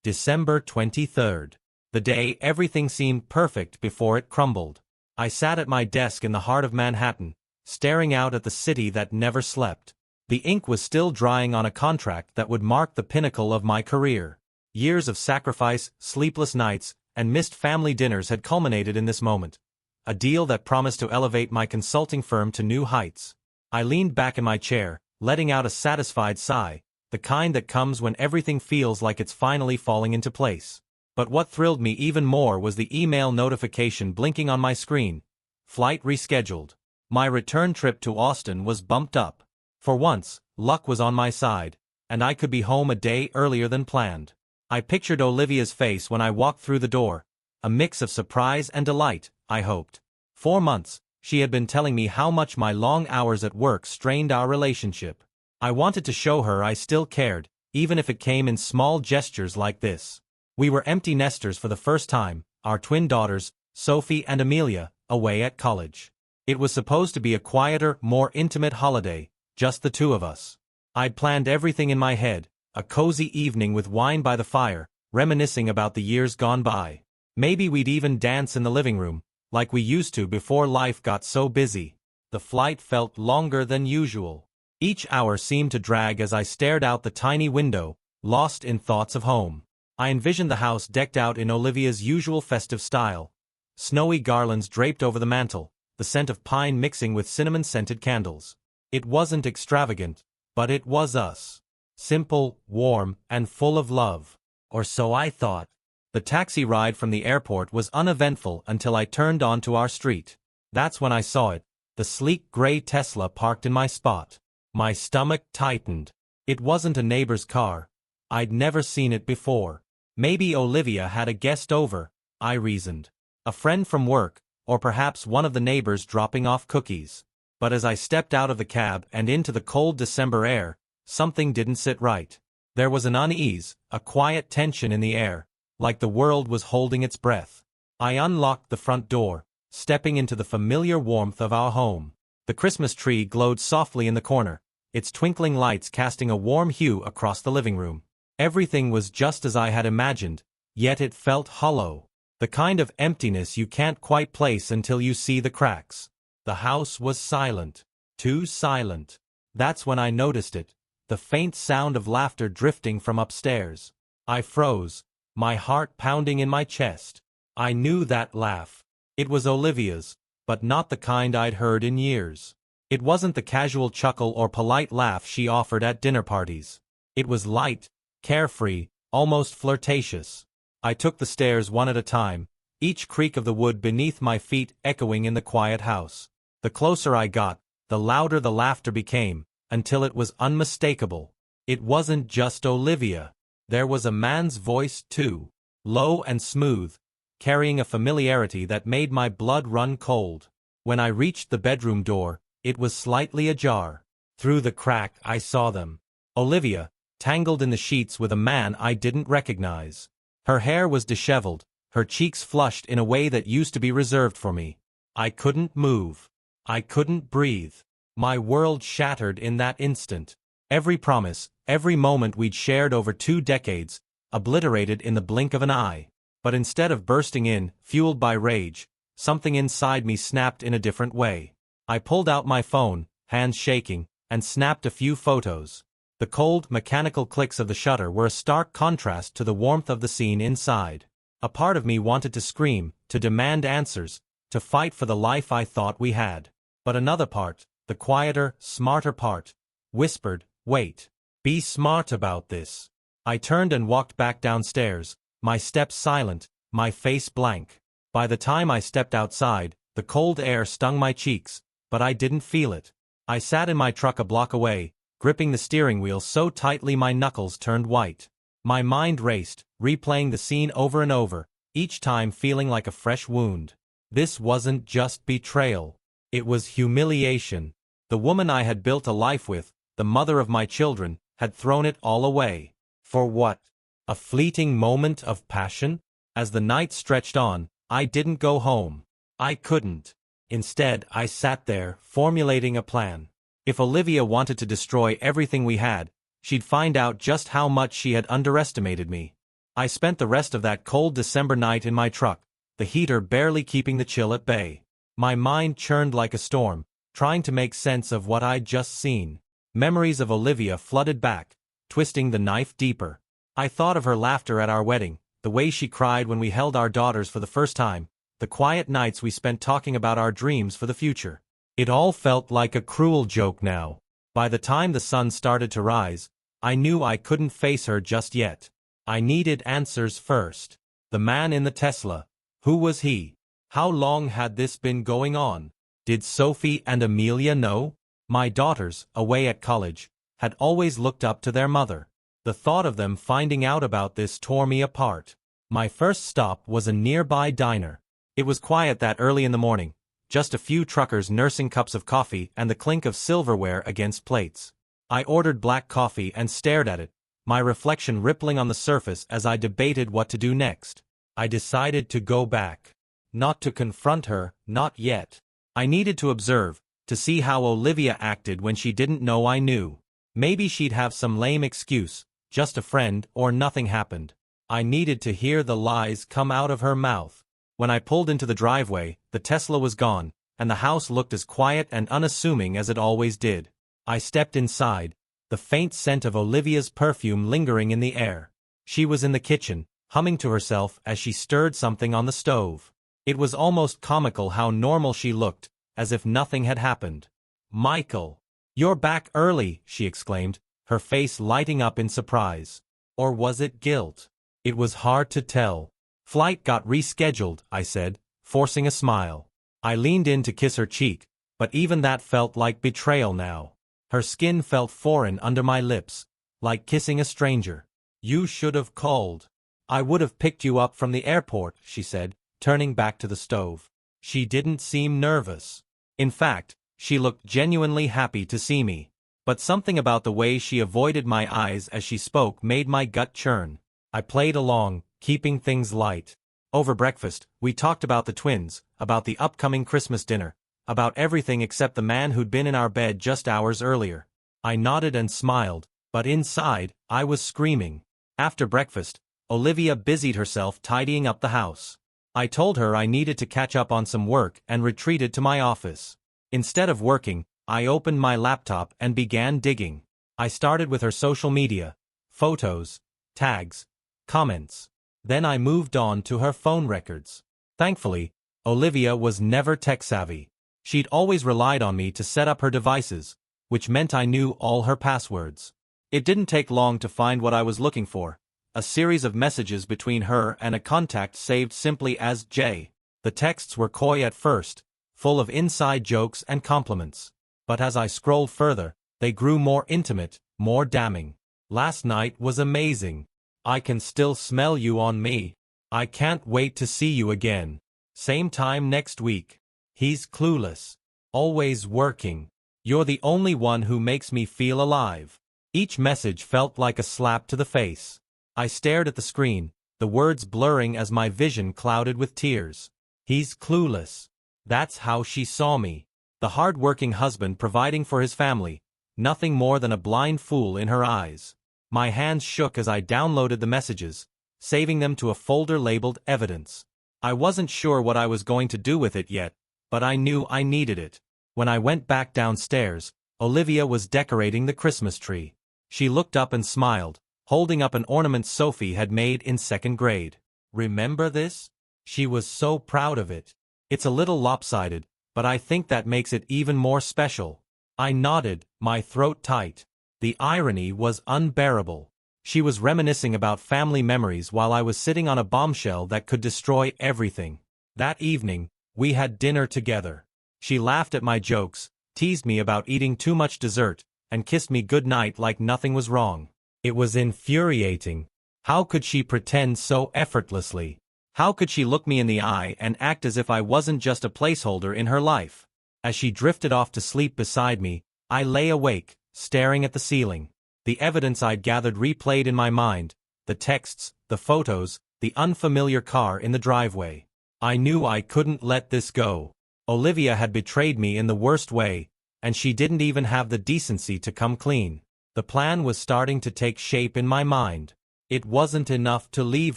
December 23rd. The day everything seemed perfect before it crumbled. I sat at my desk in the heart of Manhattan, staring out at the city that never slept. The ink was still drying on a contract that would mark the pinnacle of my career. Years of sacrifice, sleepless nights, and missed family dinners had culminated in this moment. A deal that promised to elevate my consulting firm to new heights. I leaned back in my chair, letting out a satisfied sigh, the kind that comes when everything feels like it's finally falling into place. But what thrilled me even more was the email notification blinking on my screen. Flight rescheduled. My return trip to Austin was bumped up. For once, luck was on my side, and I could be home a day earlier than planned. I pictured Olivia's face when I walked through the door, a mix of surprise and delight, I hoped. 4 months, she had been telling me how much my long hours at work strained our relationship. I wanted to show her I still cared, even if it came in small gestures like this. We were empty nesters for the first time, our twin daughters, Sophie and Amelia, away at college. It was supposed to be a quieter, more intimate holiday, just the two of us. I'd planned everything in my head, a cozy evening with wine by the fire, reminiscing about the years gone by. Maybe we'd even dance in the living room, like we used to before life got so busy. The flight felt longer than usual. Each hour seemed to drag as I stared out the tiny window, lost in thoughts of home. I envisioned the house decked out in Olivia's usual festive style. Snowy garlands draped over the mantel, the scent of pine mixing with cinnamon-scented candles. It wasn't extravagant, but it was us. Simple, warm, and full of love. Or so I thought. The taxi ride from the airport was uneventful until I turned onto our street. That's when I saw it, the sleek gray Tesla parked in my spot. My stomach tightened. It wasn't a neighbor's car. I'd never seen it before. Maybe Olivia had a guest over, I reasoned. A friend from work, or perhaps one of the neighbors dropping off cookies. But as I stepped out of the cab and into the cold December air, something didn't sit right. There was an unease, a quiet tension in the air, like the world was holding its breath. I unlocked the front door, stepping into the familiar warmth of our home. The Christmas tree glowed softly in the corner, its twinkling lights casting a warm hue across the living room. Everything was just as I had imagined, yet it felt hollow. The kind of emptiness you can't quite place until you see the cracks. The house was silent. Too silent. That's when I noticed it, the faint sound of laughter drifting from upstairs. I froze, my heart pounding in my chest. I knew that laugh. It was Olivia's, but not the kind I'd heard in years. It wasn't the casual chuckle or polite laugh she offered at dinner parties. It was light, carefree, almost flirtatious. I took the stairs one at a time, each creak of the wood beneath my feet echoing in the quiet house. The closer I got, the louder the laughter became, until it was unmistakable. It wasn't just Olivia. There was a man's voice too, low and smooth, carrying a familiarity that made my blood run cold. When I reached the bedroom door, it was slightly ajar. Through the crack I saw them. Olivia, tangled in the sheets with a man I didn't recognize. Her hair was disheveled, her cheeks flushed in a way that used to be reserved for me. I couldn't move. I couldn't breathe. My world shattered in that instant. Every promise, every moment we'd shared over 2 decades, obliterated in the blink of an eye. But instead of bursting in, fueled by rage, something inside me snapped in a different way. I pulled out my phone, hands shaking, and snapped a few photos. The cold, mechanical clicks of the shutter were a stark contrast to the warmth of the scene inside. A part of me wanted to scream, to demand answers, to fight for the life I thought we had. But another part, the quieter, smarter part, whispered, "Wait. Be smart about this." I turned and walked back downstairs, my steps silent, my face blank. By the time I stepped outside, the cold air stung my cheeks, but I didn't feel it. I sat in my truck a block away, gripping the steering wheel so tightly my knuckles turned white. My mind raced, replaying the scene over and over, each time feeling like a fresh wound. This wasn't just betrayal. It was humiliation. The woman I had built a life with, the mother of my children, had thrown it all away. For what? A fleeting moment of passion? As the night stretched on, I didn't go home. I couldn't. Instead, I sat there, formulating a plan. If Olivia wanted to destroy everything we had, she'd find out just how much she had underestimated me. I spent the rest of that cold December night in my truck, the heater barely keeping the chill at bay. My mind churned like a storm, trying to make sense of what I'd just seen. Memories of Olivia flooded back, twisting the knife deeper. I thought of her laughter at our wedding, the way she cried when we held our daughters for the first time, the quiet nights we spent talking about our dreams for the future. It all felt like a cruel joke now. By the time the sun started to rise, I knew I couldn't face her just yet. I needed answers first. The man in the Tesla. Who was he? How long had this been going on? Did Sophie and Amelia know? My daughters, away at college, had always looked up to their mother. The thought of them finding out about this tore me apart. My first stop was a nearby diner. It was quiet that early in the morning, just a few truckers nursing cups of coffee and the clink of silverware against plates. I ordered black coffee and stared at it, my reflection rippling on the surface as I debated what to do next. I decided to go back. Not to confront her, not yet. I needed to observe, to see how Olivia acted when she didn't know I knew. Maybe she'd have some lame excuse, just a friend, or nothing happened. I needed to hear the lies come out of her mouth. When I pulled into the driveway, the Tesla was gone, and the house looked as quiet and unassuming as it always did. I stepped inside, the faint scent of Olivia's perfume lingering in the air. She was in the kitchen, humming to herself as she stirred something on the stove. It was almost comical how normal she looked, as if nothing had happened. "Michael! You're back early," she exclaimed, her face lighting up in surprise. Or was it guilt? It was hard to tell. "Flight got rescheduled," I said, forcing a smile. I leaned in to kiss her cheek, but even that felt like betrayal now. Her skin felt foreign under my lips, like kissing a stranger. "You should have called. I would have picked you up from the airport," she said, turning back to the stove. She didn't seem nervous. In fact, she looked genuinely happy to see me. But something about the way she avoided my eyes as she spoke made my gut churn. I played along, keeping things light. Over breakfast, we talked about the twins, about the upcoming Christmas dinner, about everything except the man who'd been in our bed just hours earlier. I nodded and smiled, but inside, I was screaming. After breakfast, Olivia busied herself tidying up the house. I told her I needed to catch up on some work and retreated to my office. Instead of working, I opened my laptop and began digging. I started with her social media, photos, tags, comments. Then I moved on to her phone records. Thankfully, Olivia was never tech-savvy. She'd always relied on me to set up her devices, which meant I knew all her passwords. It didn't take long to find what I was looking for. A series of messages between her and a contact saved simply as J. The texts were coy at first, full of inside jokes and compliments. But as I scrolled further, they grew more intimate, more damning. "Last night was amazing. I can still smell you on me. I can't wait to see you again. Same time next week. He's clueless. Always working. You're the only one who makes me feel alive." Each message felt like a slap to the face. I stared at the screen, the words blurring as my vision clouded with tears. He's clueless. That's how she saw me. The hard-working husband providing for his family, nothing more than a blind fool in her eyes. My hands shook as I downloaded the messages, saving them to a folder labeled Evidence. I wasn't sure what I was going to do with it yet, but I knew I needed it. When I went back downstairs, Olivia was decorating the Christmas tree. She looked up and smiled, holding up an ornament Sophie had made in second grade. "Remember this?" She was so proud of it. "It's a little lopsided, but I think that makes it even more special." I nodded, my throat tight. The irony was unbearable. She was reminiscing about family memories while I was sitting on a bombshell that could destroy everything. That evening, we had dinner together. She laughed at my jokes, teased me about eating too much dessert, and kissed me goodnight like nothing was wrong. It was infuriating. How could she pretend so effortlessly? How could she look me in the eye and act as if I wasn't just a placeholder in her life? As she drifted off to sleep beside me, I lay awake, staring at the ceiling. The evidence I'd gathered replayed in my mind, the texts, the photos, the unfamiliar car in the driveway. I knew I couldn't let this go. Olivia had betrayed me in the worst way, and she didn't even have the decency to come clean. The plan was starting to take shape in my mind. It wasn't enough to leave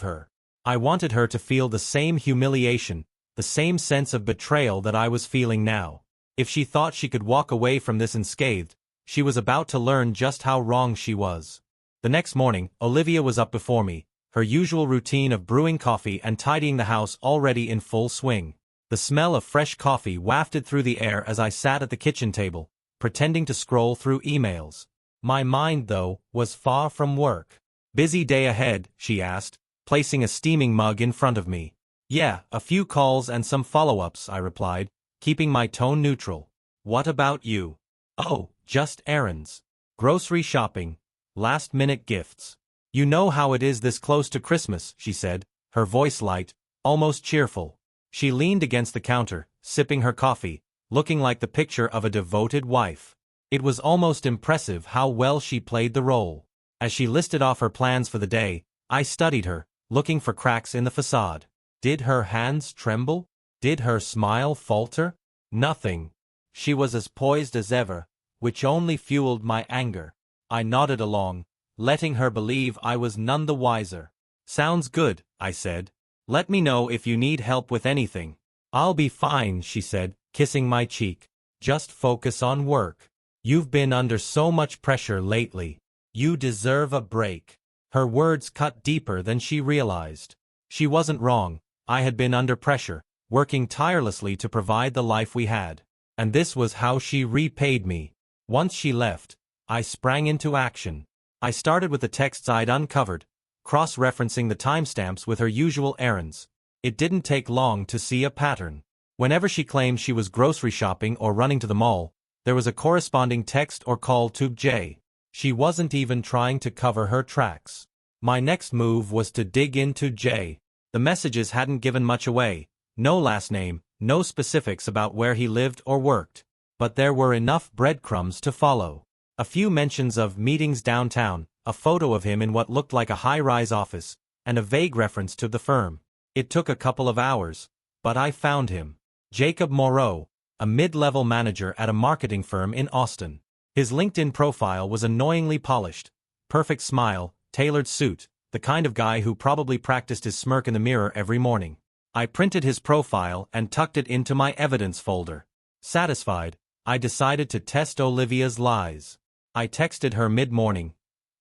her. I wanted her to feel the same humiliation, the same sense of betrayal that I was feeling now. If she thought she could walk away from this unscathed, she was about to learn just how wrong she was. The next morning, Olivia was up before me, her usual routine of brewing coffee and tidying the house already in full swing. The smell of fresh coffee wafted through the air as I sat at the kitchen table, pretending to scroll through emails. My mind, though, was far from work. "Busy day ahead?" she asked, placing a steaming mug in front of me. "Yeah, a few calls and some follow-ups," I replied, keeping my tone neutral. "What about you?" "Oh, just errands. Grocery shopping. Last-minute gifts. You know how it is this close to Christmas," she said, her voice light, almost cheerful. She leaned against the counter, sipping her coffee, looking like the picture of a devoted wife. It was almost impressive how well she played the role. As she listed off her plans for the day, I studied her, looking for cracks in the facade. Did her hands tremble? Did her smile falter? Nothing. She was as poised as ever, which only fueled my anger. I nodded along, letting her believe I was none the wiser. "Sounds good," I said. "Let me know if you need help with anything." "I'll be fine," she said, kissing my cheek. "Just focus on work. You've been under so much pressure lately. You deserve a break." Her words cut deeper than she realized. She wasn't wrong. I had been under pressure, working tirelessly to provide the life we had. And this was how she repaid me. Once she left, I sprang into action. I started with the texts I'd uncovered, cross-referencing the timestamps with her usual errands. It didn't take long to see a pattern. Whenever she claimed she was grocery shopping or running to the mall, there was a corresponding text or call to Jay. She wasn't even trying to cover her tracks. My next move was to dig into Jay. The messages hadn't given much away. No last name, no specifics about where he lived or worked. But there were enough breadcrumbs to follow. A few mentions of meetings downtown, a photo of him in what looked like a high-rise office, and a vague reference to the firm. It took a couple of hours, but I found him. Jacob Moreau, a mid-level manager at a marketing firm in Austin. His LinkedIn profile was annoyingly polished. Perfect smile, tailored suit, the kind of guy who probably practiced his smirk in the mirror every morning. I printed his profile and tucked it into my evidence folder. Satisfied, I decided to test Olivia's lies. I texted her mid-morning.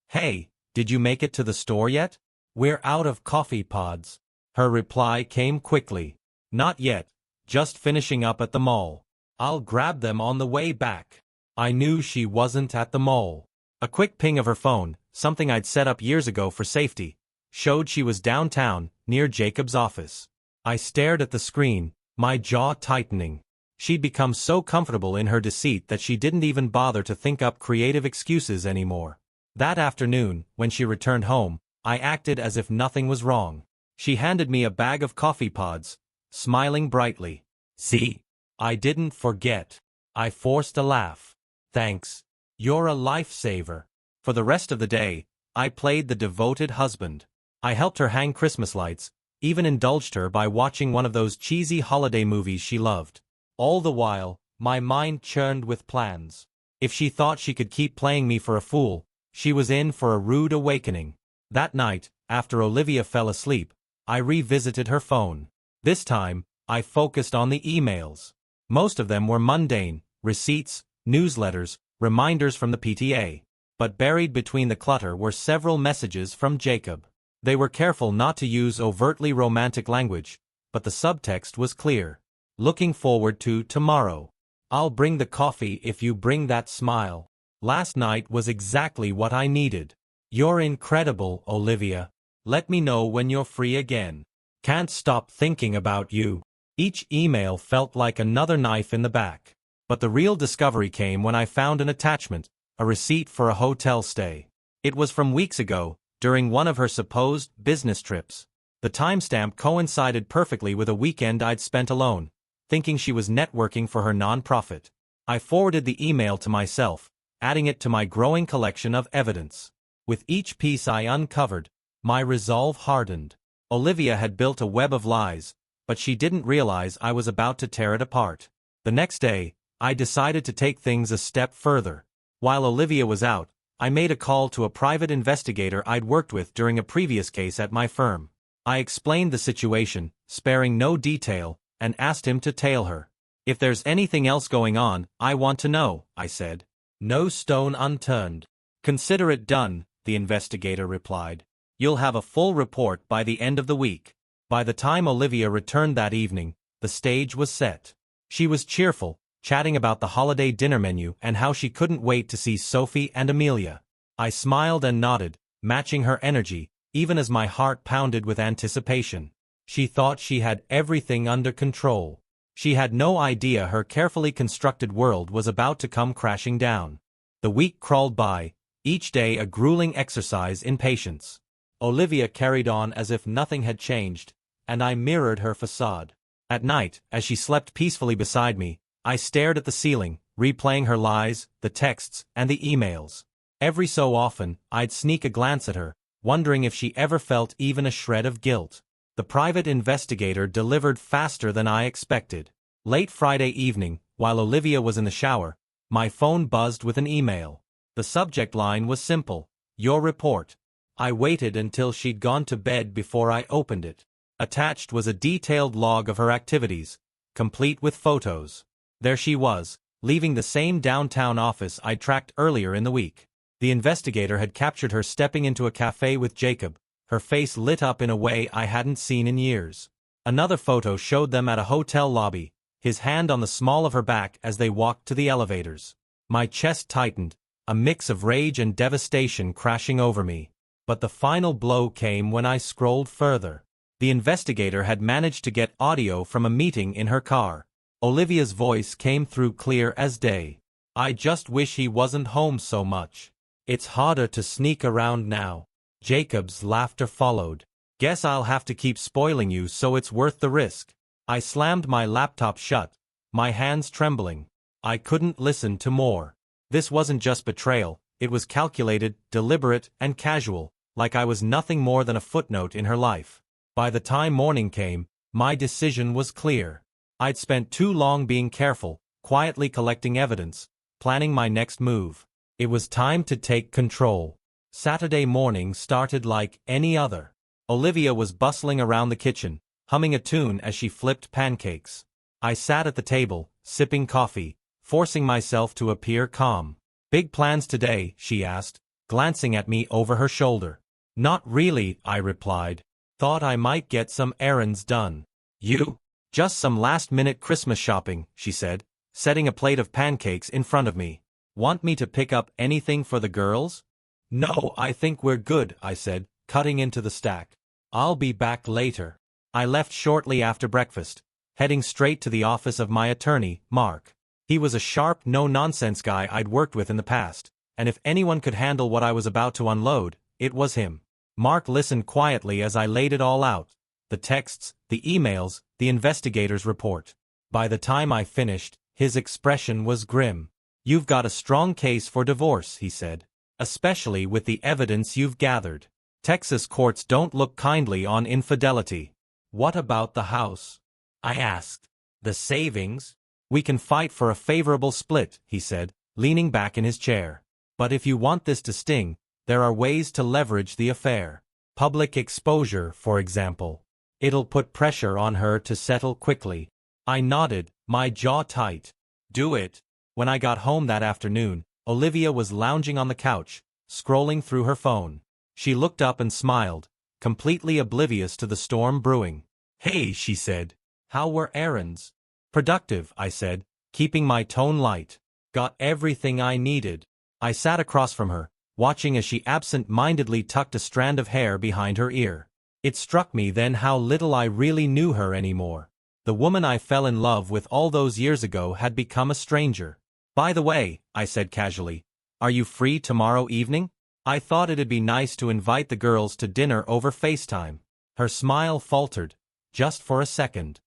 "Hey, did you make it to the store yet? We're out of coffee pods." Her reply came quickly. "Not yet. Just finishing up at the mall. I'll grab them on the way back." I knew she wasn't at the mall. A quick ping of her phone, something I'd set up years ago for safety, showed she was downtown, near Jacob's office. I stared at the screen, my jaw tightening. She'd become so comfortable in her deceit that she didn't even bother to think up creative excuses anymore. That afternoon, when she returned home, I acted as if nothing was wrong. She handed me a bag of coffee pods, smiling brightly. "See? I didn't forget." I forced a laugh. "Thanks. You're a lifesaver." For the rest of the day, I played the devoted husband. I helped her hang Christmas lights, even indulged her by watching one of those cheesy holiday movies she loved. All the while, my mind churned with plans. If she thought she could keep playing me for a fool, she was in for a rude awakening. That night, after Olivia fell asleep, I revisited her phone. This time, I focused on the emails. Most of them were mundane, receipts, newsletters, reminders from the PTA. But buried between the clutter were several messages from Jacob. They were careful not to use overtly romantic language, but the subtext was clear. "Looking forward to tomorrow. I'll bring the coffee if you bring that smile." Last night was exactly what I needed. "You're incredible, Olivia. Let me know when you're free again. Can't stop thinking about you." Each email felt like another knife in the back. But the real discovery came when I found an attachment, a receipt for a hotel stay. It was from weeks ago, during one of her supposed business trips. The timestamp coincided perfectly with a weekend I'd spent alone, thinking she was networking for her nonprofit. I forwarded the email to myself, adding it to my growing collection of evidence. With each piece I uncovered, my resolve hardened. Olivia had built a web of lies, but she didn't realize I was about to tear it apart. The next day, I decided to take things a step further. While Olivia was out, I made a call to a private investigator I'd worked with during a previous case at my firm. I explained the situation, sparing no detail, and asked him to tail her. "If there's anything else going on, I want to know," I said. "No stone unturned. Consider it done," the investigator replied. "You'll have a full report by the end of the week." By the time Olivia returned that evening, the stage was set. She was cheerful, chatting about the holiday dinner menu and how she couldn't wait to see Sophie and Amelia. I smiled and nodded, matching her energy, even as my heart pounded with anticipation. She thought she had everything under control. She had no idea her carefully constructed world was about to come crashing down. The week crawled by, each day a grueling exercise in patience. Olivia carried on as if nothing had changed, and I mirrored her facade. At night, as she slept peacefully beside me, I stared at the ceiling, replaying her lies, the texts, and the emails. Every so often, I'd sneak a glance at her, wondering if she ever felt even a shred of guilt. The private investigator delivered faster than I expected. Late Friday evening, while Olivia was in the shower, my phone buzzed with an email. The subject line was simple: "Your report." I waited until she'd gone to bed before I opened it. Attached was a detailed log of her activities, complete with photos. There she was, leaving the same downtown office I'd tracked earlier in the week. The investigator had captured her stepping into a cafe with Jacob, her face lit up in a way I hadn't seen in years. Another photo showed them at a hotel lobby, his hand on the small of her back as they walked to the elevators. My chest tightened, a mix of rage and devastation crashing over me. But the final blow came when I scrolled further. The investigator had managed to get audio from a meeting in her car. Olivia's voice came through clear as day. "I just wish he wasn't home so much. It's harder to sneak around now." Jacob's laughter followed. "Guess I'll have to keep spoiling you so it's worth the risk." I slammed my laptop shut, my hands trembling. I couldn't listen to more. This wasn't just betrayal, it was calculated, deliberate, and casual, like I was nothing more than a footnote in her life. By the time morning came, my decision was clear. I'd spent too long being careful, quietly collecting evidence, planning my next move. It was time to take control. Saturday morning started like any other. Olivia was bustling around the kitchen, humming a tune as she flipped pancakes. I sat at the table, sipping coffee, forcing myself to appear calm. "Big plans today?" she asked, glancing at me over her shoulder. "Not really," I replied. "Thought I might get some errands done." "You?" "Just some last-minute Christmas shopping," she said, setting a plate of pancakes in front of me. "Want me to pick up anything for the girls?" "No, I think we're good," I said, cutting into the stack. "I'll be back later." I left shortly after breakfast, heading straight to the office of my attorney, Mark. He was a sharp, no-nonsense guy I'd worked with in the past, and if anyone could handle what I was about to unload, it was him. Mark listened quietly as I laid it all out: the texts, the emails, the investigator's report. By the time I finished, his expression was grim. "You've got a strong case for divorce," he said. "Especially with the evidence you've gathered. Texas courts don't look kindly on infidelity." "What about the house?" I asked. "The savings?" "We can fight for a favorable split," he said, leaning back in his chair. "But if you want this to sting, there are ways to leverage the affair. Public exposure, for example. It'll put pressure on her to settle quickly." I nodded, my jaw tight. "Do it." When I got home that afternoon, Olivia was lounging on the couch, scrolling through her phone. She looked up and smiled, completely oblivious to the storm brewing. "Hey," she said. "How were errands?" "Productive," I said, keeping my tone light. "Got everything I needed." I sat across from her, watching as she absent-mindedly tucked a strand of hair behind her ear. It struck me then how little I really knew her anymore. The woman I fell in love with all those years ago had become a stranger. "By the way," I said casually, "are you free tomorrow evening? I thought it'd be nice to invite the girls to dinner over FaceTime." Her smile faltered, just for a second.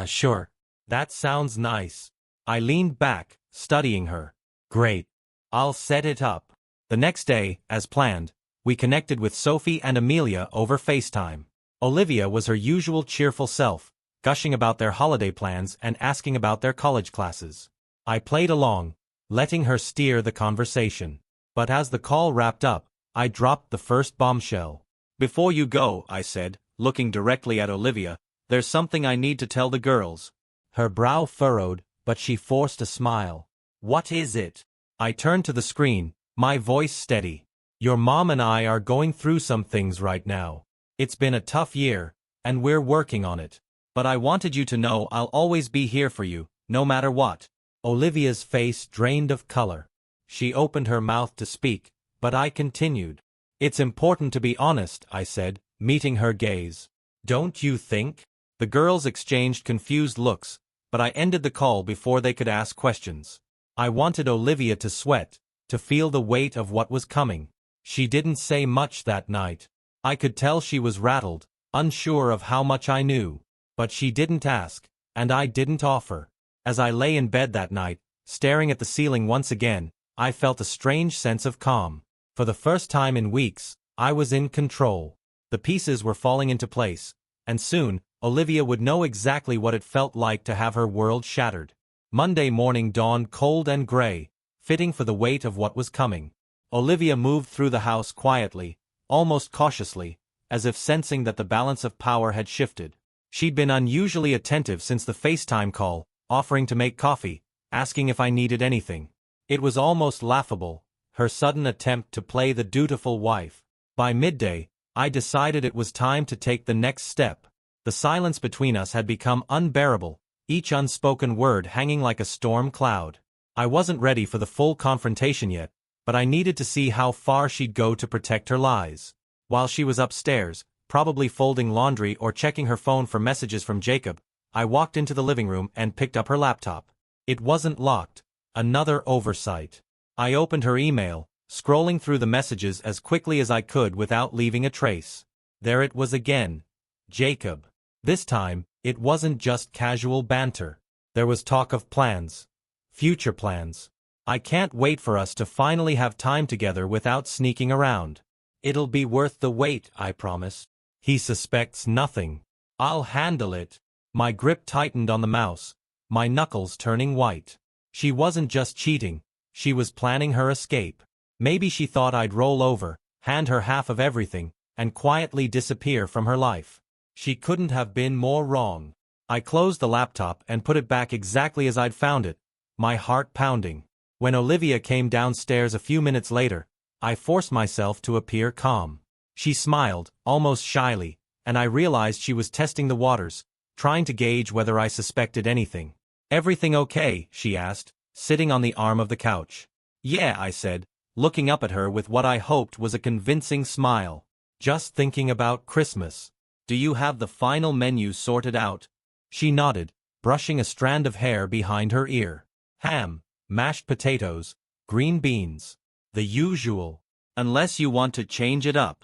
Sure. That sounds nice." I leaned back, studying her. "Great. I'll set it up." The next day, as planned, we connected with Sophie and Amelia over FaceTime. Olivia was her usual cheerful self, gushing about their holiday plans and asking about their college classes. I played along, letting her steer the conversation. But as the call wrapped up, I dropped the first bombshell. "Before you go," I said, looking directly at Olivia, "there's something I need to tell the girls." Her brow furrowed, but she forced a smile. "What is it?" I turned to the screen, my voice steady. "Your mom and I are going through some things right now. It's been a tough year, and we're working on it. But I wanted you to know I'll always be here for you, no matter what." Olivia's face drained of color. She opened her mouth to speak, but I continued. "It's important to be honest," I said, meeting her gaze. "Don't you think?" The girls exchanged confused looks, but I ended the call before they could ask questions. I wanted Olivia to sweat, to feel the weight of what was coming. She didn't say much that night. I could tell she was rattled, unsure of how much I knew. But she didn't ask, and I didn't offer. As I lay in bed that night, staring at the ceiling once again, I felt a strange sense of calm. For the first time in weeks, I was in control. The pieces were falling into place, and soon, Olivia would know exactly what it felt like to have her world shattered. Monday morning dawned cold and gray, fitting for the weight of what was coming. Olivia moved through the house quietly, almost cautiously, as if sensing that the balance of power had shifted. She'd been unusually attentive since the FaceTime call, offering to make coffee, asking if I needed anything. It was almost laughable, her sudden attempt to play the dutiful wife. By midday, I decided it was time to take the next step. The silence between us had become unbearable, each unspoken word hanging like a storm cloud. I wasn't ready for the full confrontation yet, but I needed to see how far she'd go to protect her lies. While she was upstairs, probably folding laundry or checking her phone for messages from Jacob, I walked into the living room and picked up her laptop. It wasn't locked. Another oversight. I opened her email, scrolling through the messages as quickly as I could without leaving a trace. There it was again. Jacob. This time, it wasn't just casual banter. There was talk of plans. Future plans. "I can't wait for us to finally have time together without sneaking around. It'll be worth the wait, I promise. He suspects nothing. I'll handle it." My grip tightened on the mouse, my knuckles turning white. She wasn't just cheating, she was planning her escape. Maybe she thought I'd roll over, hand her half of everything, and quietly disappear from her life. She couldn't have been more wrong. I closed the laptop and put it back exactly as I'd found it, my heart pounding. When Olivia came downstairs a few minutes later, I forced myself to appear calm. She smiled, almost shyly, and I realized she was testing the waters, trying to gauge whether I suspected anything. "Everything okay?" she asked, sitting on the arm of the couch. "Yeah," I said, looking up at her with what I hoped was a convincing smile. "Just thinking about Christmas. Do you have the final menu sorted out?" She nodded, brushing a strand of hair behind her ear. "Ham, mashed potatoes, green beans. The usual. Unless you want to change it up."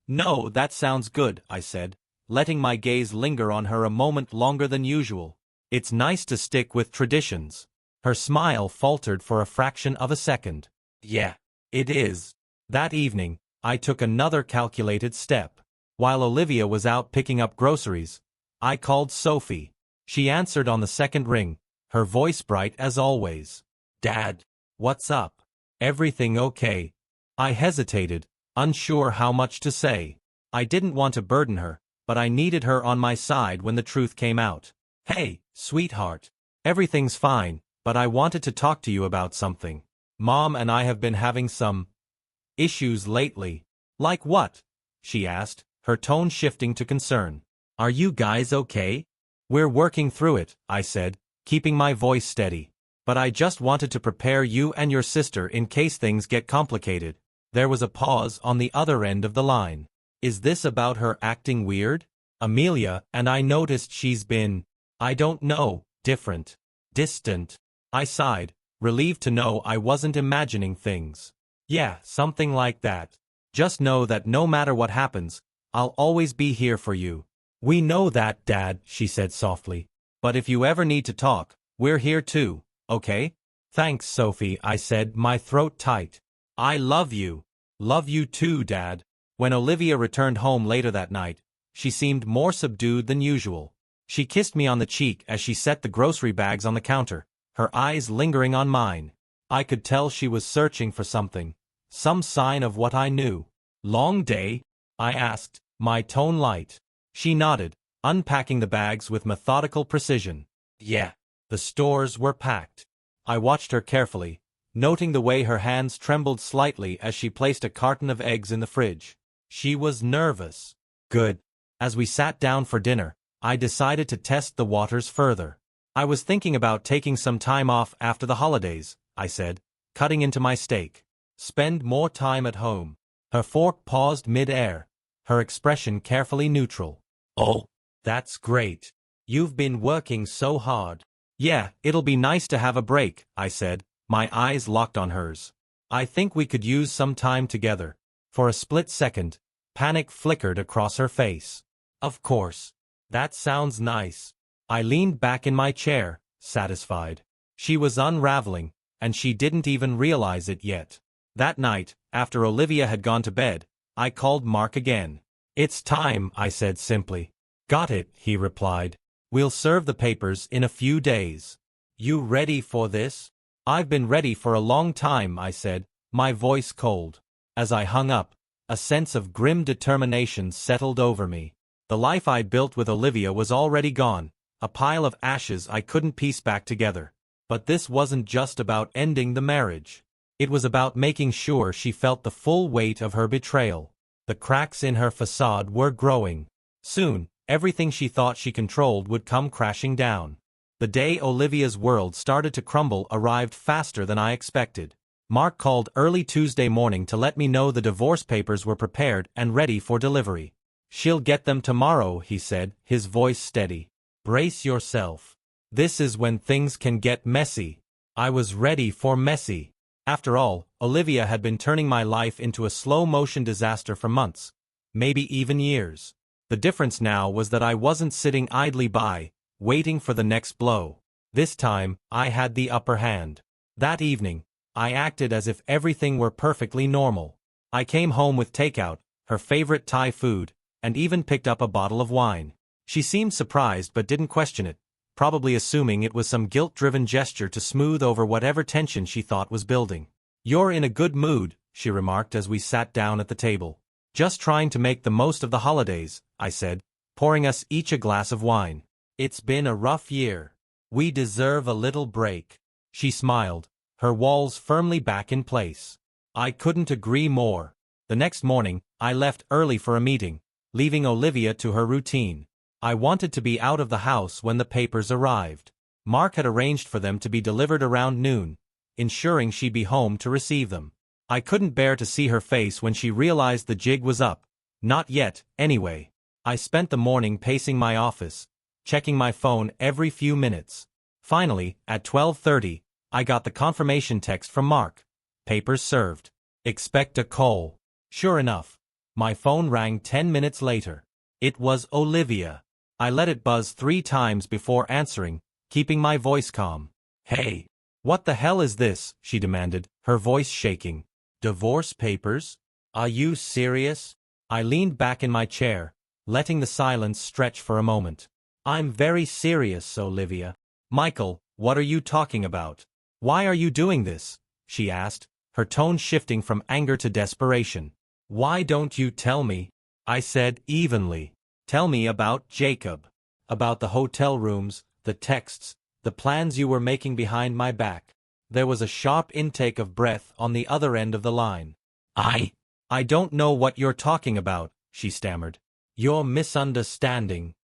"No, that sounds good," I said, letting my gaze linger on her a moment longer than usual. "It's nice to stick with traditions." Her smile faltered for a fraction of a second. "Yeah, it is." That evening, I took another calculated step. While Olivia was out picking up groceries, I called Sophie. She answered on the second ring, her voice bright as always. "Dad, what's up? Everything okay?" I hesitated, unsure how much to say. I didn't want to burden her, but I needed her on my side when the truth came out. "Hey, sweetheart. Everything's fine, but I wanted to talk to you about something. Mom and I have been having some issues lately." "Like what?" she asked, her tone shifting to concern. "Are you guys okay?" "We're working through it," I said, keeping my voice steady. "But I just wanted to prepare you and your sister in case things get complicated." There was a pause on the other end of the line. Is this about her acting weird? Amelia, and I noticed she's been, I don't know, different. Distant. I sighed, relieved to know I wasn't imagining things. "Yeah, something like that. Just know that no matter what happens, I'll always be here for you." "We know that, Dad," she said softly. "But if you ever need to talk, we're here too, okay?" "Thanks, Sophie," I said, my throat tight. "I love you." "Love you too, Dad." When Olivia returned home later that night, she seemed more subdued than usual. She kissed me on the cheek as she set the grocery bags on the counter, her eyes lingering on mine. I could tell she was searching for something, some sign of what I knew. Long day? I asked, my tone light. She nodded, unpacking the bags with methodical precision. Yeah. The stores were packed. I watched her carefully, noting the way her hands trembled slightly as she placed a carton of eggs in the fridge. She was nervous. Good. As we sat down for dinner, I decided to test the waters further. I was thinking about taking some time off after the holidays, I said, cutting into my steak. Spend more time at home. Her fork paused mid-air, her expression carefully neutral. Oh, that's great. You've been working so hard. Yeah, it'll be nice to have a break, I said, my eyes locked on hers. I think we could use some time together. For a split second, panic flickered across her face. Of course. That sounds nice. I leaned back in my chair, satisfied. She was unraveling, and she didn't even realize it yet. That night, after Olivia had gone to bed, I called Mark again. It's time, I said simply. Got it, he replied. We'll serve the papers in a few days. You ready for this? I've been ready for a long time, I said, my voice cold. As I hung up, a sense of grim determination settled over me. The life I built with Olivia was already gone, a pile of ashes I couldn't piece back together. But this wasn't just about ending the marriage. It was about making sure she felt the full weight of her betrayal. The cracks in her facade were growing. Soon, everything she thought she controlled would come crashing down. The day Olivia's world started to crumble arrived faster than I expected. Mark called early Tuesday morning to let me know the divorce papers were prepared and ready for delivery. She'll get them tomorrow, he said, his voice steady. Brace yourself. This is when things can get messy. I was ready for messy. After all, Olivia had been turning my life into a slow-motion disaster for months, maybe even years. The difference now was that I wasn't sitting idly by, waiting for the next blow. This time, I had the upper hand. That evening, I acted as if everything were perfectly normal. I came home with takeout, her favorite Thai food, and even picked up a bottle of wine. She seemed surprised but didn't question it, probably assuming it was some guilt-driven gesture to smooth over whatever tension she thought was building. You're in a good mood, she remarked as we sat down at the table. Just trying to make the most of the holidays, I said, pouring us each a glass of wine. It's been a rough year. We deserve a little break. She smiled, her walls firmly back in place. I couldn't agree more. The next morning, I left early for a meeting, leaving Olivia to her routine. I wanted to be out of the house when the papers arrived. Mark had arranged for them to be delivered around noon, ensuring she'd be home to receive them. I couldn't bear to see her face when she realized the jig was up. Not yet, anyway. I spent the morning pacing my office, checking my phone every few minutes. Finally, at 12:30, I got the confirmation text from Mark. Papers served. Expect a call. Sure enough, my phone rang 10 minutes later. It was Olivia. I let it buzz 3 times before answering, keeping my voice calm. Hey, what the hell is this? She demanded, her voice shaking. Divorce papers? Are you serious? I leaned back in my chair, letting the silence stretch for a moment. I'm very serious, Olivia. Michael, what are you talking about? Why are you doing this? She asked, her tone shifting from anger to desperation. Why don't you tell me? I said evenly. Tell me about Jacob. About the hotel rooms, the texts, the plans you were making behind my back. There was a sharp intake of breath on the other end of the line. I don't know what you're talking about, she stammered. You're misunderstanding.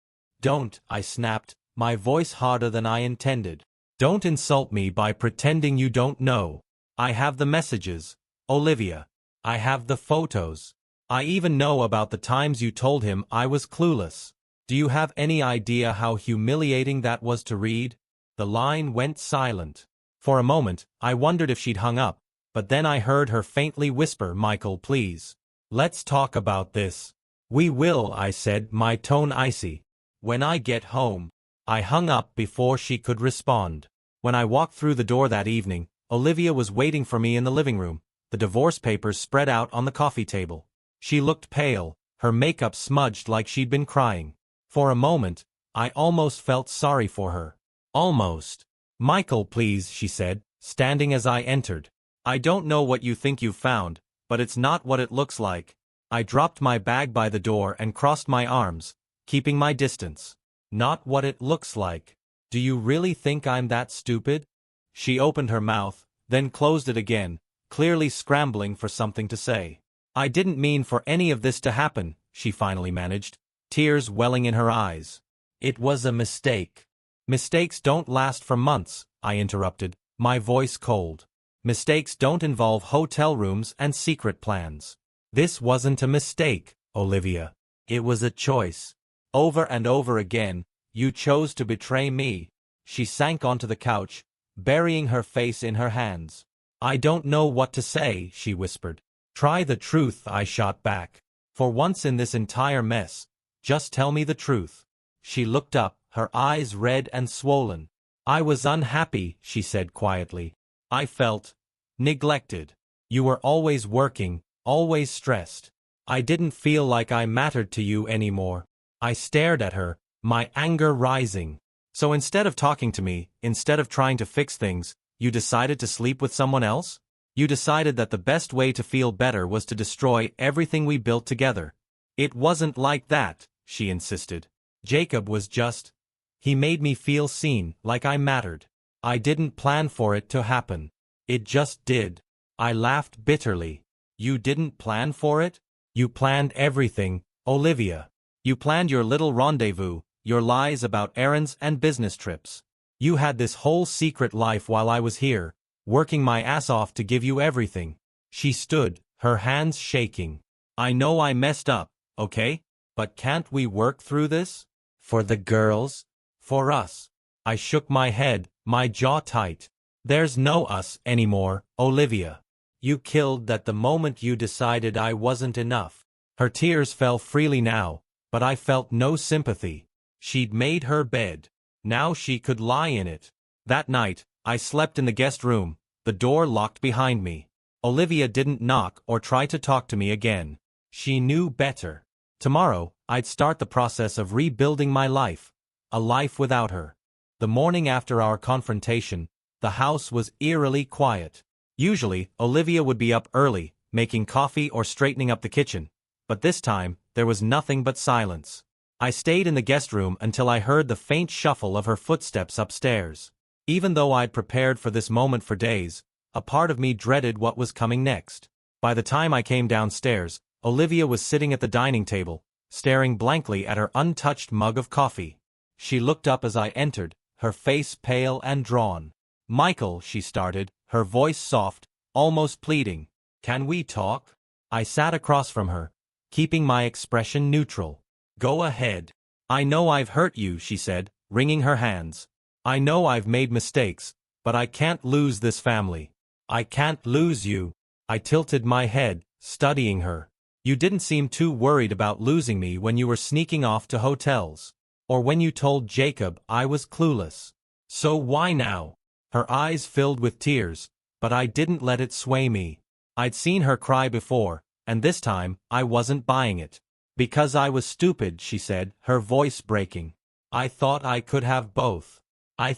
Don't, I snapped, my voice harder than I intended. Don't insult me by pretending you don't know. I have the messages, Olivia. I have the photos. I even know about the times you told him I was clueless. Do you have any idea how humiliating that was to read? The line went silent. For a moment, I wondered if she'd hung up, but then I heard her faintly whisper, Michael, please. Let's talk about this. We will, I said, my tone icy. When I get home. I hung up before she could respond. When I walked through the door that evening, Olivia was waiting for me in the living room, the divorce papers spread out on the coffee table. She looked pale, her makeup smudged like she'd been crying. For a moment, I almost felt sorry for her. Almost. Michael, please, she said, standing as I entered. I don't know what you think you've found, but it's not what it looks like. I dropped my bag by the door and crossed my arms, keeping my distance. Not what it looks like. Do you really think I'm that stupid? She opened her mouth, then closed it again, clearly scrambling for something to say. I didn't mean for any of this to happen, she finally managed, tears welling in her eyes. It was a mistake. Mistakes don't last for months, I interrupted, my voice cold. Mistakes don't involve hotel rooms and secret plans. This wasn't a mistake, Olivia. It was a choice. Over and over again, you chose to betray me. She sank onto the couch, burying her face in her hands. I don't know what to say, she whispered. Try the truth, I shot back. For once in this entire mess, just tell me the truth. She looked up, her eyes red and swollen. I was unhappy, she said quietly. I felt neglected. You were always working, always stressed. I didn't feel like I mattered to you anymore. I stared at her, my anger rising. So instead of talking to me, instead of trying to fix things, you decided to sleep with someone else? You decided that the best way to feel better was to destroy everything we built together. It wasn't like that, she insisted. Jacob was just. He made me feel seen, like I mattered. I didn't plan for it to happen. It just did. I laughed bitterly. You didn't plan for it? You planned everything, Olivia. You planned your little rendezvous, your lies about errands and business trips. You had this whole secret life while I was here, working my ass off to give you everything. She stood, her hands shaking. I know I messed up, okay? But can't we work through this? For the girls? For us. I shook my head, my jaw tight. There's no us anymore, Olivia. You killed that the moment you decided I wasn't enough. Her tears fell freely now, but I felt no sympathy. She'd made her bed. Now she could lie in it. That night, I slept in the guest room, the door locked behind me. Olivia didn't knock or try to talk to me again. She knew better. Tomorrow, I'd start the process of rebuilding my life. A life without her. The morning after our confrontation, the house was eerily quiet. Usually, Olivia would be up early, making coffee or straightening up the kitchen. But this time, there was nothing but silence. I stayed in the guest room until I heard the faint shuffle of her footsteps upstairs. Even though I'd prepared for this moment for days, a part of me dreaded what was coming next. By the time I came downstairs, Olivia was sitting at the dining table, staring blankly at her untouched mug of coffee. She looked up as I entered, her face pale and drawn. Michael, she started, her voice soft, almost pleading. Can we talk? I sat across from her, keeping my expression neutral. Go ahead. I know I've hurt you, she said, wringing her hands. I know I've made mistakes, but I can't lose this family. I can't lose you. I tilted my head, studying her. You didn't seem too worried about losing me when you were sneaking off to hotels. Or when you told Jacob I was clueless. So why now? Her eyes filled with tears, but I didn't let it sway me. I'd seen her cry before, and this time, I wasn't buying it. Because I was stupid, she said, her voice breaking. I thought I could have both. I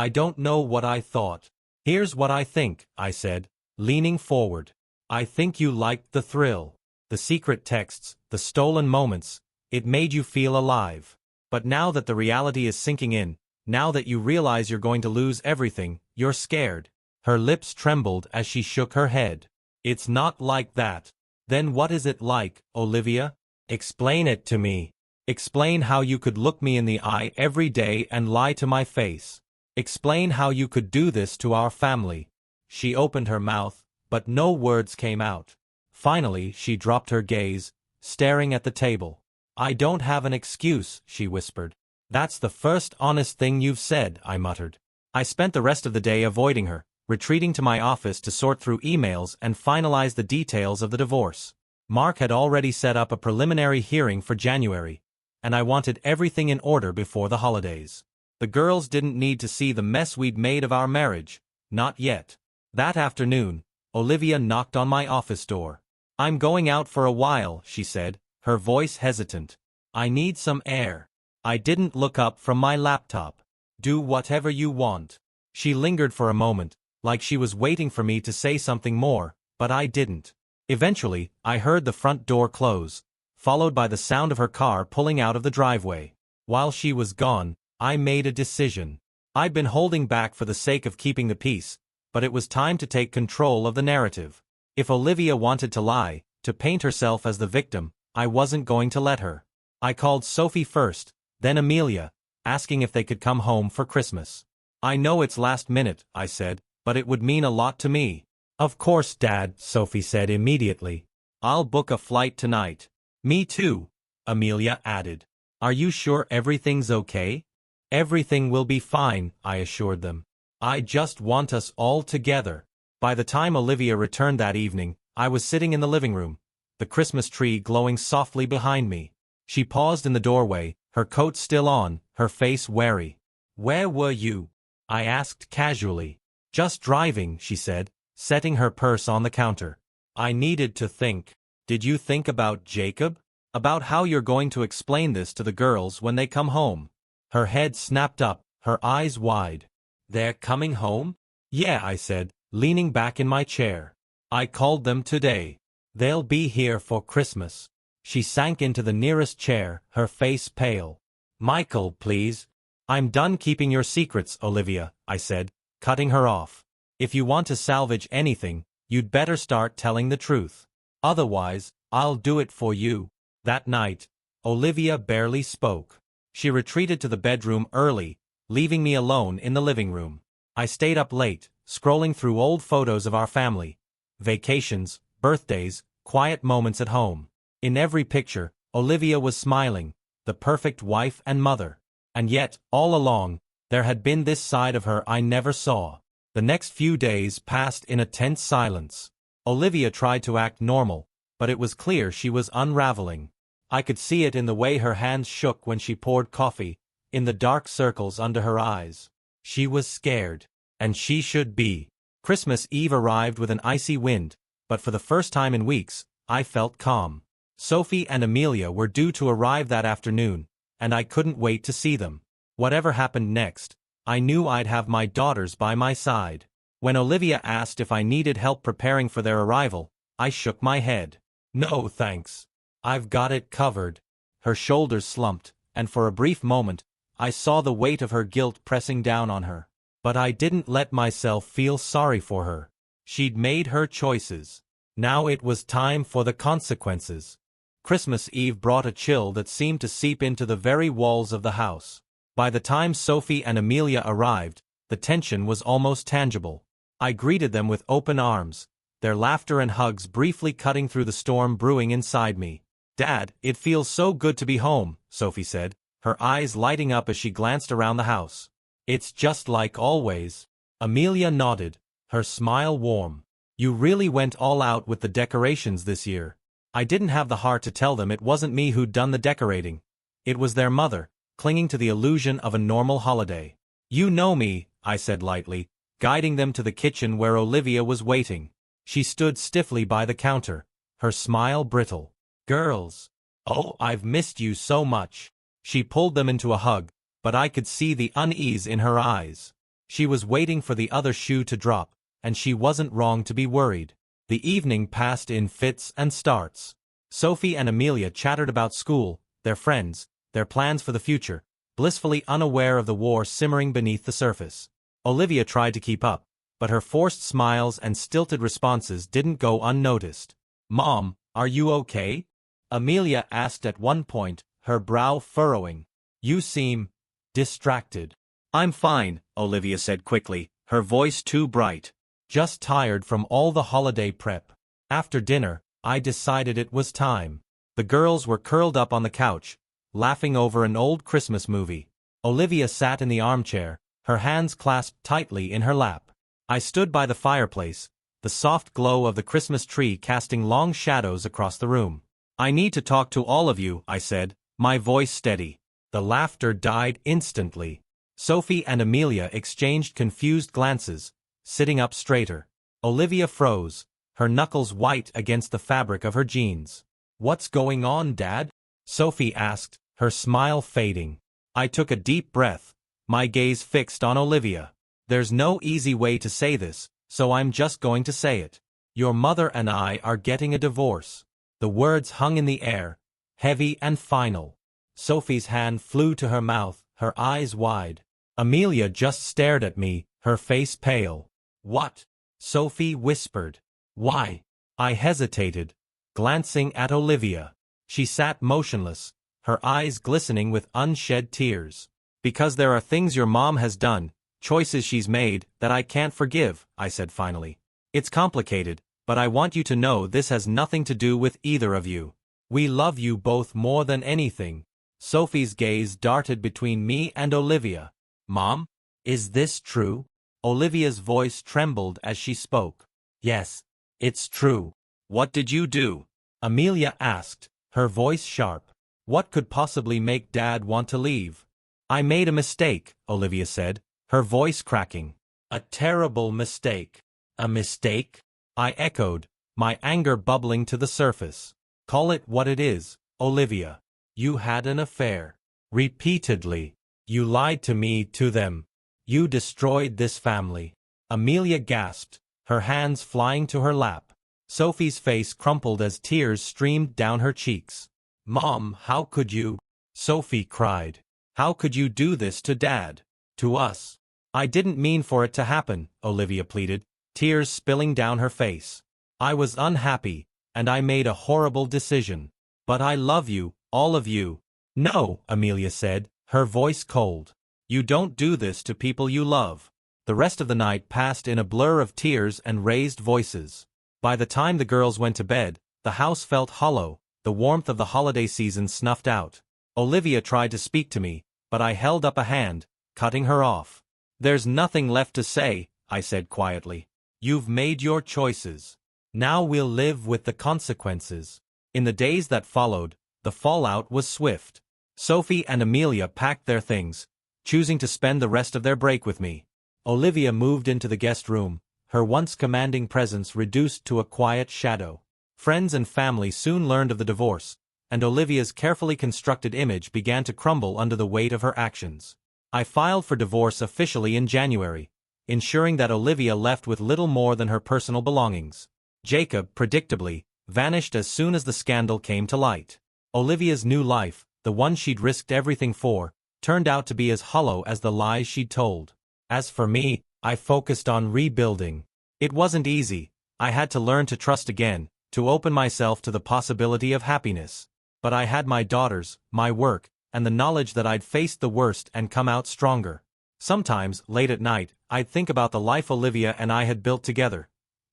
don't know what I thought. Here's what I think, I said, leaning forward. I think you liked the thrill. The secret texts, the stolen moments, it made you feel alive. But now that the reality is sinking in, now that you realize you're going to lose everything, you're scared. Her lips trembled as she shook her head. It's not like that. Then what is it like, Olivia? Explain it to me. Explain how you could look me in the eye every day and lie to my face. Explain how you could do this to our family. She opened her mouth, but no words came out. Finally, she dropped her gaze, staring at the table. I don't have an excuse, she whispered. That's the first honest thing you've said, I muttered. I spent the rest of the day avoiding her, retreating to my office to sort through emails and finalize the details of the divorce. Mark had already set up a preliminary hearing for January, and I wanted everything in order before the holidays. The girls didn't need to see the mess we'd made of our marriage, not yet. That afternoon, Olivia knocked on my office door. I'm going out for a while, she said, her voice hesitant. I need some air. I didn't look up from my laptop. Do whatever you want. She lingered for a moment, like she was waiting for me to say something more, but I didn't. Eventually, I heard the front door close, followed by the sound of her car pulling out of the driveway. While she was gone, I made a decision. I'd been holding back for the sake of keeping the peace, but it was time to take control of the narrative. If Olivia wanted to lie, to paint herself as the victim, I wasn't going to let her. I called Sophie first, then Amelia, asking if they could come home for Christmas. I know it's last minute, I said, but it would mean a lot to me. Of course, Dad, Sophie said immediately. I'll book a flight tonight. Me too, Amelia added. Are you sure everything's okay? Everything will be fine, I assured them. I just want us all together. By the time Olivia returned that evening, I was sitting in the living room, the Christmas tree glowing softly behind me. She paused in the doorway, her coat still on, her face wary. Where were you? I asked casually. Just driving, she said, setting her purse on the counter. I needed to think. Did you think about Jacob? About how you're going to explain this to the girls when they come home? Her head snapped up, her eyes wide. They're coming home? Yeah, I said, leaning back in my chair. I called them today. They'll be here for Christmas. She sank into the nearest chair, her face pale. Michael, please. I'm done keeping your secrets, Olivia, I said, cutting her off. If you want to salvage anything, you'd better start telling the truth. Otherwise, I'll do it for you. That night, Olivia barely spoke. She retreated to the bedroom early, leaving me alone in the living room. I stayed up late, scrolling through old photos of our family. Vacations, birthdays, quiet moments at home. In every picture, Olivia was smiling, the perfect wife and mother. And yet, all along, there had been this side of her I never saw. The next few days passed in a tense silence. Olivia tried to act normal, but it was clear she was unraveling. I could see it in the way her hands shook when she poured coffee, in the dark circles under her eyes. She was scared. And she should be. Christmas Eve arrived with an icy wind, but for the first time in weeks, I felt calm. Sophie and Amelia were due to arrive that afternoon, and I couldn't wait to see them. Whatever happened next, I knew I'd have my daughters by my side. When Olivia asked if I needed help preparing for their arrival, I shook my head. No thanks. I've got it covered. Her shoulders slumped, and for a brief moment, I saw the weight of her guilt pressing down on her. But I didn't let myself feel sorry for her. She'd made her choices. Now it was time for the consequences. Christmas Eve brought a chill that seemed to seep into the very walls of the house. By the time Sophie and Amelia arrived, the tension was almost tangible. I greeted them with open arms, their laughter and hugs briefly cutting through the storm brewing inside me. Dad, it feels so good to be home, Sophie said, her eyes lighting up as she glanced around the house. It's just like always. Amelia nodded, her smile warm. You really went all out with the decorations this year. I didn't have the heart to tell them it wasn't me who'd done the decorating. It was their mother, clinging to the illusion of a normal holiday. You know me, I said lightly, guiding them to the kitchen where Olivia was waiting. She stood stiffly by the counter, her smile brittle. Girls. Oh, I've missed you so much. She pulled them into a hug, but I could see the unease in her eyes. She was waiting for the other shoe to drop, and she wasn't wrong to be worried. The evening passed in fits and starts. Sophie and Amelia chattered about school, their friends, their plans for the future, blissfully unaware of the war simmering beneath the surface. Olivia tried to keep up, but her forced smiles and stilted responses didn't go unnoticed. Mom, are you okay? Amelia asked at one point, her brow furrowing. You seem distracted. I'm fine, Olivia said quickly, her voice too bright. Just tired from all the holiday prep. After dinner, I decided it was time. The girls were curled up on the couch, laughing over an old Christmas movie. Olivia sat in the armchair, her hands clasped tightly in her lap. I stood by the fireplace, the soft glow of the Christmas tree casting long shadows across the room. I need to talk to all of you, I said, my voice steady. The laughter died instantly. Sophie and Amelia exchanged confused glances, sitting up straighter. Olivia froze, her knuckles white against the fabric of her jeans. What's going on, Dad? Sophie asked, her smile fading. I took a deep breath, my gaze fixed on Olivia. There's no easy way to say this, so I'm just going to say it. Your mother and I are getting a divorce. The words hung in the air, heavy and final. Sophie's hand flew to her mouth, her eyes wide. Amelia just stared at me, her face pale. What? Sophie whispered. Why? I hesitated, glancing at Olivia. She sat motionless, her eyes glistening with unshed tears. Because there are things your mom has done, choices she's made, that I can't forgive, I said finally. It's complicated, but I want you to know this has nothing to do with either of you. We love you both more than anything. Sophie's gaze darted between me and Olivia. Mom? Is this true? Olivia's voice trembled as she spoke. Yes, it's true. What did you do? Amelia asked, her voice sharp. What could possibly make Dad want to leave? I made a mistake, Olivia said, her voice cracking. A terrible mistake. A mistake? I echoed, my anger bubbling to the surface. Call it what it is, Olivia. You had an affair. Repeatedly. You lied to me, to them. You destroyed this family. Amelia gasped, her hands flying to her lap. Sophie's face crumpled as tears streamed down her cheeks. Mom, how could you? Sophie cried. How could you do this to Dad? To us? I didn't mean for it to happen, Olivia pleaded, tears spilling down her face. I was unhappy, and I made a horrible decision. But I love you, all of you. No, Amelia said, her voice cold. You don't do this to people you love. The rest of the night passed in a blur of tears and raised voices. By the time the girls went to bed, the house felt hollow, the warmth of the holiday season snuffed out. Olivia tried to speak to me, but I held up a hand, cutting her off. There's nothing left to say, I said quietly. You've made your choices. Now we'll live with the consequences. In the days that followed, the fallout was swift. Sophie and Amelia packed their things, choosing to spend the rest of their break with me. Olivia moved into the guest room, her once commanding presence reduced to a quiet shadow. Friends and family soon learned of the divorce, and Olivia's carefully constructed image began to crumble under the weight of her actions. I filed for divorce officially in January, ensuring that Olivia left with little more than her personal belongings. Jacob, predictably, vanished as soon as the scandal came to light. Olivia's new life, the one she'd risked everything for, turned out to be as hollow as the lies she'd told. As for me, I focused on rebuilding. It wasn't easy. I had to learn to trust again, to open myself to the possibility of happiness. But I had my daughters, my work, and the knowledge that I'd faced the worst and come out stronger. Sometimes, late at night, I'd think about the life Olivia and I had built together.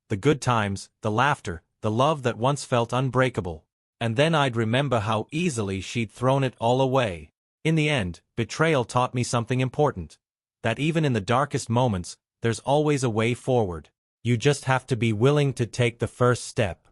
The good times, the laughter, the love that once felt unbreakable. And then I'd remember how easily she'd thrown it all away. In the end, betrayal taught me something important. That even in the darkest moments, there's always a way forward. You just have to be willing to take the first step.